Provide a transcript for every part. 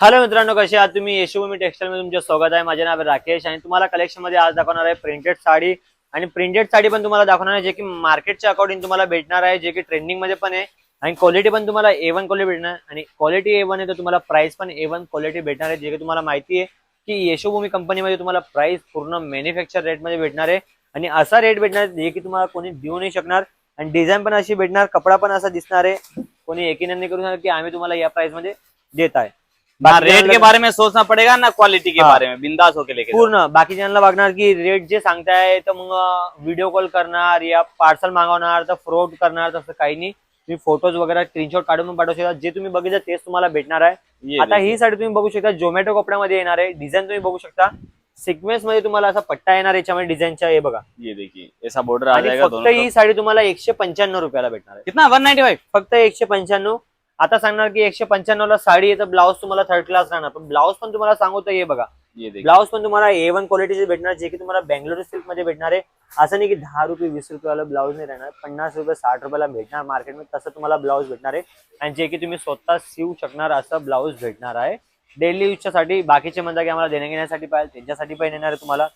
Hello मित्रांनो, कसे आहात तुम्ही? यशोभूमी टेक्सटाईल मध्ये तुमचे स्वागत आहे. माझे नाव आहे राकेश आणि तुम्हाला कलेक्शन मध्ये आज दाखवणार आहे प्रिंटेड साडी. आणि प्रिंटेड साडी पण तुम्हाला दाखवणार आहे जे की मार्केटच्या अकॉर्डिंग तुम्हाला भेटणार आहे, जे की ट्रेंडिंग मध्ये पण आहे. आणि क्वालिटी पण तुम्हाला A1 क्वालिटी भेटणार आणि क्वालिटी A1 आहे तर तुम्हाला प्राइस पण A1 क्वालिटी भेटणार आहे. जे की तुम्हाला माहिती आहे की यशोभूमी कंपनीमध्ये तुम्हाला प्राइस पूर्ण मॅन्युफॅक्चर रेट मध्ये भेटणार आहे. आणि असा रेट भेटणार जे की तुम्हाला कोणी देऊ नाही शकणार. आणि डिझाईन पण अशी भेटणार, कपडा पण असा दिसणार आहे, कोणी यकीन नाही करू शकणार की आम्ही तुम्हाला या प्राइस मध्ये देत आहे. ना रेट के बारे में सोचना पड़ेगा ना क्वालिटी के बारे में, बिंदास होके लेके पूर्ण बाकी जणांना बघणार की रेट जे सांगताय तर मग व्हिडिओ कॉल करणार या पार्सल मागवणार तर फ्रॉड करणार, तसं काही नाही. तुम्ही फोटोज वगैरह स्क्रीनशॉट काढून पाठवू शकता. जे तुम्ही बघितलं तेच तुम्हाला भेटणार आहे. आता ही साडी तुम्ही बघू शकता, झोमॅटो कपड्यामध्ये येणार आहे. डिझाईन तुम्ही बघू शकता, सिक्वेन्स मध्ये तुम्हाला असा पट्टा येणार याच्यामध्ये डिझाईनच्या. हे बघा, ये देखिए ऐसा बॉर्डर आ जाएगा फक्त ही साडी तुम्हाला 195 रुपयाला भेटणार आहे. कितना 195 फक्त 195. आता सांगणार की 195 ला साडी आहे तर ब्लाऊज तुम्हाला थर्ड क्लास राहणार, पण ब्लाऊज पण तुम्हाला सांगू तर हे बघा, ब्लाऊज पण तुम्हाला A1 क्वालिटीचे भेटणार, जे की तुम्हाला बेंगलोर सिल्क मध्ये भेटणार आहे. असं नाही की 10 रुपये 20 रुपयाला ब्लाऊज नाही राहणार, 50 रुपये 60 रुपयाला भेटणार मार्केटमध्ये, तसं तुम्हाला ब्लाऊज भेटणार आहे. आणि जे की तुम्ही स्वतः शिवू शकणार असं ब्लाऊज भेटणार आहे डेली यूजच्या साठी. बाकीचे म्हणतात की आम्हाला देण्या घेण्यासाठी पाहिजे, त्यांच्यासाठी पण येणार आहे तुम्हाला.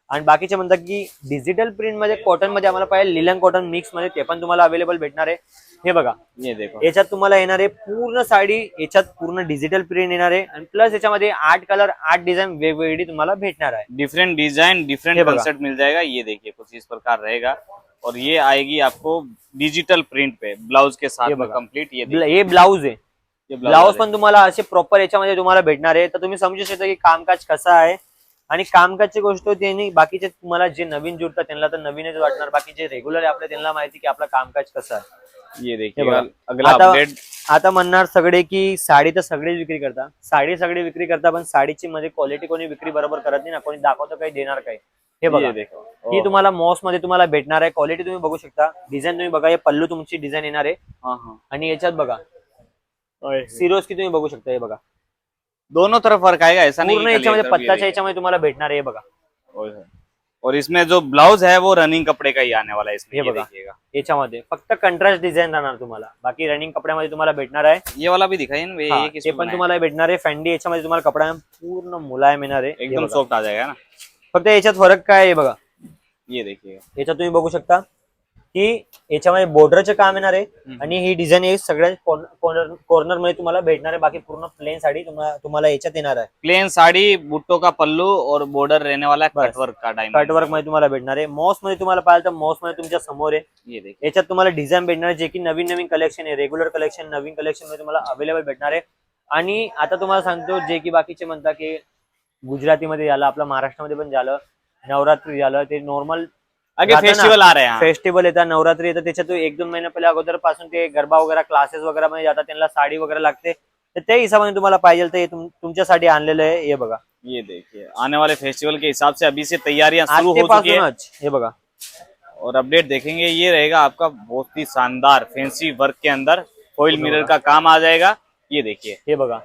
आणि बाकीचे म्हणतात की डिजिटल प्रिंट मध्ये कॉटन मध्ये आम्हाला पाहिजे, लिलन कॉटन मिक्स मध्ये, ते पण तुम्हाला अवेलेबल भेटणार आहे. हे बघा, ये देखो याच्यात तुम्हाला येणार आहे पूर्ण साडी, याच्यात पूर्ण डिजिटल प्रिंट येणार आहे. आणि प्लस याच्यामध्ये 8 कलर 8 डिझाईन वेगवेगळी तुम्हाला भेटणार आहे. Different design different concept mill जाएगा। ये देखिए कुछ इस प्रकार रहेगा और ये आएगी आपको डिजिटल प्रिंट पे ब्लाउज के साथ में कंप्लीट। हे ब्लाऊज आहे, ब्लाऊज पण तुम्हाला असे प्रॉपर याच्यामध्ये तुम्हाला भेटणार आहे. तर तुम्ही समजू शकता की कामकाज कसं आहे. आणि कामकाजची गोष्ट होती आणि बाकीचे तुम्हाला जे नवीन जुडतात त्यांना तर नवीनच वाटणार, बाकी जे रेग्युलर आहे आपले त्यांना माहिती की आपलं कामकाज कसं आहे. ये देखिए अगला अपडेट. आता म्हणणार सगळे की साडी तर सगळेच विक्री करता, साडी सगळी विक्री करता, पण साडीची मध्ये क्वालिटी कोणी विक्री बरोबर करत नाही ना, कोणी दाखवतं काही देणार काही. हे बघा, ही तुम्हाला मॉस मध्ये तुम्हाला भेटणार आहे. क्वालिटी तुम्ही बघू शकता, डिझाईन तुम्ही बघा, हे पल्लू तुमची डिझाईन येणार आहे. आणि याच्यात बघा सिरोज की तुम्ही बघू शकता. हे बघा, दोनों तरफ फर्क आएगा, ऐसा नहीं पूर्ण याच्यामध्ये पत्ताच्या याच्यामध्ये तुम्हाला भेटणार आहे. बघा, और इसमें जो ब्लाउज है वो रनिंग कपड़े का ही आने वाला है इसमें। ये देखिएगा याच्यामध्ये फक्त कंट्रास्ट डिझाईन राहणार तुम्हाला, बाकी रनिंग कपड्यामध्ये तुम्हाला भेटणार आहे. ये वाला भी दिखाइए ना, ये पण तुम्हाला भेटणार आहे. फॅन्डी याच्यामध्ये तुम्हाला कपडा पूर्ण मुलायम येणार आहे, एकदम सॉफ्ट आ जाएगा ना. फक्त याच्यात फरक काय आहे बघा, ये देखिएगा याच्यात तुम्ही बघू शकता की याच्यामध्ये बॉर्डरचे काम येणार आहे. आणि ही डिझाईन आहे सगळ्या कॉर्नर मध्ये तुम्हाला भेटणार आहे. बाकी पूर्ण प्लेन साडी तुम्हाला याच्यात येणार आहे. प्लेन साड़ी, बुट्टो का पल्लू और बॉर्डर रहने वाला है कटवर्क का डायमंड. कटवर्क मध्ये तुम्हाला भेटणार आहे. मॉस मध्ये तुम्हाला पाहिजे तर मॉस मध्ये तुमच्या समोर आहे. ये देखिए याच्यात तुम्हाला डिझाईन भेटणार आहे, जे की नवीन नवीन कलेक्शन आहे, रेग्युलर कलेक्शन नवीन कलेक्शन मध्ये तुम्हाला अवेलेबल भेटणार आहे. आणि आता तुम्हाला सांगतो, जे की बाकीचे म्हणतात की गुजरातीमध्ये झालं, आपलं महाराष्ट्रामध्ये पण झालं, नवरात्री झालं, ते नॉर्मल आगे फेस्टिवल आ रहे हैं, फेस्टिवल येतात, नवरात्री येतात, त्याच्यात 1-2 महिन्या पहिले अगोदर पासून ते गरबा वगैरे क्लासेस वगैरे मध्ये जातात, त्यांना साडी वगैरे लागते, तर त्या हिशोबाने तुम्हाला पाहिजे तर तुमच्यासाठी आणलेलं आहे. हे बघा, ये देखिए आने वाले फेस्टिवल के हिसाब से अभी से तैयारियां शुरू हो चुकी है. हे बघा, और अपडेट देखेंगे, ये रहेगा आपका बहुत ही शानदार फैंसी वर्क के अंदर फॉइल मिरर का काम आ जाएगा. ये देखिए, हे बघा,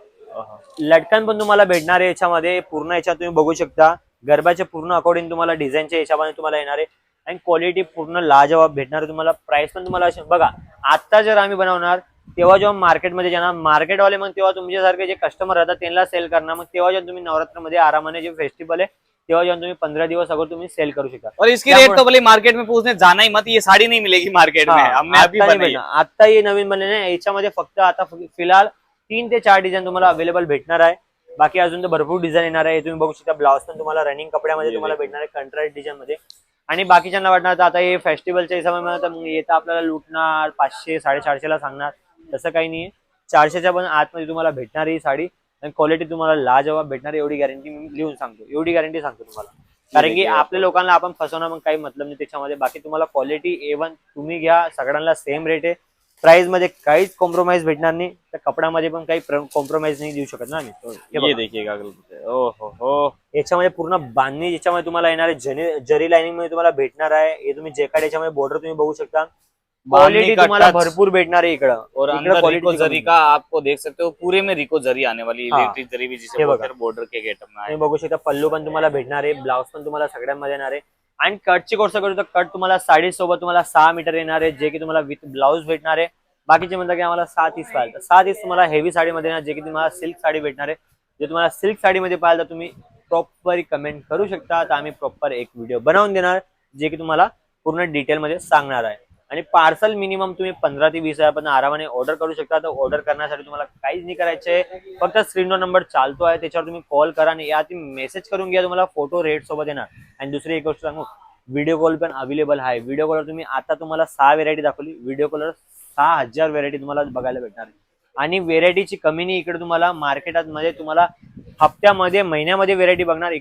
लटकन पण तुम्हाला भेटणार आहे याच्यामध्ये. पूर्ण याच्यात तुम्ही बघू शकता, गरबाच्या पूर्ण अकॉर्डिंग तुम्हाला डिझाईनच्या हिशोबाने तुम्हाला येणार आहे. आणि क्वालिटी पूर्ण लाजवाब भेटणार आहे तुम्हाला. प्राइस पण तुम्हाला बघा, आता जर आम्ही बनवणार तेव्हा जेव्हा मार्केटमध्ये जाणार, मार्केटवाले मग तेव्हा तुमच्यासारखे जे कस्टमर राहतात त्यांना सेल करणार. मग तेव्हा जेव्हा तुम्ही नवरात्रमध्ये आरामाने जे फेस्टिवल आहे तेव्हा जेव्हा तुम्ही 15 दिवस अगोदर तुम्ही सेल करू शकता. और इसकी रेट तो भले मार्केट में पूछने जाना ही मत, ये साड़ी नहीं मिलेगी मार्केट में. हमने अभी बनाई, आता हे नवीन बनले ना, याच्यामध्ये फक्त आता फिलहाल 3 ते 4 डिझाईन तुम्हाला अवेलेबल भेटणार आहे. बाकी अजून तर भरपूर डिझाईन येणार आहे. तुम्ही बघू शकता, ब्लाउज पण तुम्हाला रनिंग कपड्यामध्ये तुम्हाला भेटणार आहे, कंट्रास्ट डिझाईन मध्ये. आणि बाकीच्यांना वाटणार आता हे फेस्टिवलच्या हिशोबाने येतं आपल्याला लुटणार 500 450 ला सांगणार, तसं काही नाही. 400च्या पण आतमध्ये तुम्हाला भेटणार ही साडी. आणि क्वालिटी तुम्हाला लाजवाब भेटणार, एवढी गॅरंटी मी लिहून सांगतो, एवढी गॅरंटी सांगतो तुम्हाला. कारण की आपल्या लोकांना आपण फसवणं मग काही मतलब नाही त्याच्यामध्ये. बाकी तुम्हाला क्वालिटी A1 तुम्ही घ्या, सगळ्यांना सेम रेट आहे. प्राइस मध्ये काहीच कॉम्प्रोमाइज भेटणार नाही, तर कपड्यामध्ये पण काही कॉम्प्रोमाइज नाही देऊ शकत ना आम्ही. ये देखिएगा, ओहो हो, याच्यामध्ये पूर्ण बांधणी याच्यामध्ये तुम्हाला येणार आहे, जरी लाइनिंग मध्ये तुम्हाला भेटणार आहे. हे तुम्ही जेकाड याच्यामध्ये बॉर्डर तुम्ही बघू शकता, क्वालिटी तुम्हाला भरपूर भेटणार आहे इकडं. और अंदर रिको जरी का आपको देख सकते हो, पूरे में रिको जरी आने वाली, इलेक्ट्रिक जरी भी जिसे बोलते हैं, बॉर्डर के गेटअप में तुम्ही बघू शकता. पल्लू पण तुम्हाला भेटणार आहे, ब्लाउज पण तुम्हाला सगळ्यांमध्ये येणार आहे. आणि कटची गोष्ट करू तर कट तुम्हाला साडी सोबत तुम्हाला 6 मीटर येणार आहे, जे की तुम्हाला विथ ब्लाउज भेटणार आहे. बाकीचे म्हणतात की आम्हाला 7 इंच पाहिजे, तर 7 इंच तुम्हाला हेवी साडीमध्ये येणार, जे की तुम्हाला सिल्क साडी भेटणार आहे. जे तुम्हाला सिल्क साडीमध्ये पाहिलं तर तुम्ही प्रॉपर कमेंट करू शकता, तर आम्ही प्रॉपर एक व्हिडिओ बनवून देणार जे की तुम्हाला पूर्ण डिटेलमध्ये सांगणार आहे. आणि पार्सल मिनिमम तुम्ही 15 ते 20 हजारपर्यंत आरामाने ऑर्डर करू शकता. तर ऑर्डर करण्यासाठी तुम्हाला काहीच नाही करायचंय, फक्त स्क्रीनवर नंबर चालतो आहे त्याच्यावर तुम्ही कॉल करा आणि या ती मेसेज करून घ्या, तुम्हाला फोटो रेट सोबत येणार. आणि दुसरी एक गोष्ट सांगू, व्हिडिओ कॉल पण अवेलेबल आहे. व्हिडिओ कॉलवर तुम्ही आता तुम्हाला 6 व्हेरायटी दाखवली, व्हिडिओ कॉलवर 6000 व्हेरायटी तुम्हाला बघायला भेटणार आहे. आणि व्हेरायटीची कमी नाही, इकडे तुम्हाला मार्केटमध्ये तुम्हाला हप्त्यामध्ये महिन्यामध्ये व्हेरायटी बघणार.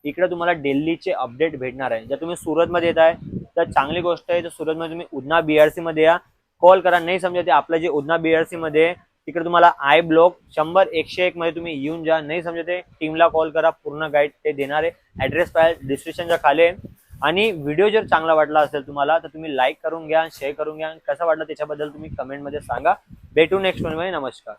इकडे तुम्हाला दिल्लीचे अपडेट भेटणार आहे. जर तुम्ही सुरतमध्ये येत आहे तर चांगली गोष्ट आहे, तर सुरतमध्ये तुम्ही उधना बीआरसी मध्ये या, कॉल करा. नाही समजा ते आपलं जे उधना बीआरसी मध्ये तिकडे तुम्हाला आय ब्लॉक 100-101 मध्ये तुम्ही येऊन जा. नाही समजा ते टीमला कॉल करा, पूर्ण गाईड ते देणार आहे. ऍड्रेस पाहिजे डिस्क्रिप्शनच्या खाली आहे. आणि व्हिडिओ जर चांगला वाटला असेल तुम्हाला तर तुम्ही लाईक करून घ्या, शेअर करून घ्या. कसं वाटलं त्याच्याबद्दल तुम्ही कमेंटमध्ये सांगा. भेटू नेक्स्ट मध्ये. नमस्कार.